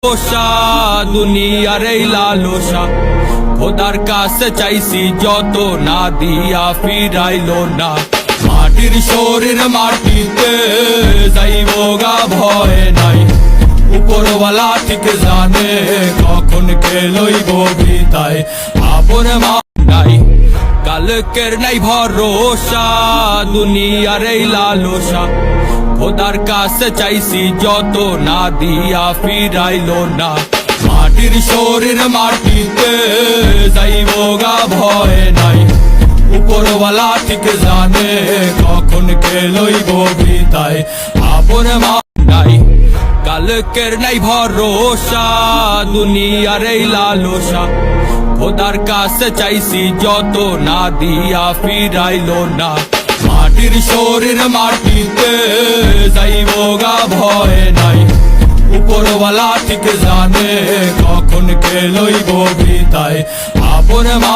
লালসা দুনিয়ার এই লালসা খোদার কাছে চাইছি যত না দিয়া ফিরাইলো না। মাটির শরীর মাটিতে যাইব গা ভয় নাই, উপরওয়ালা ঠিক জানে কখন কে লইব বিদায়। আপন মা নাই কালকের নাই ভরসা দুনিয়ার এই লালসা খোদার কাছে চাইছি যত না দিয়া ফিরাইলো না। মাটির শরীর মাটিতে যাইব গা ভয় নাই, উপরওয়ালা ঠিক জানে কখন কে লইব বিদায়। আপন মা নাই কালকের নাই ভরসা দুনিয়ার এই লালসা খোদার কাছে চাইছি যত না দিয়া ফিরাইলো না। মাটির শরীর মাটিতে যাইব গা ভয় নাই, উপরওয়ালা ঠিক জানে কখন কে লইব বিদায়। আপন মা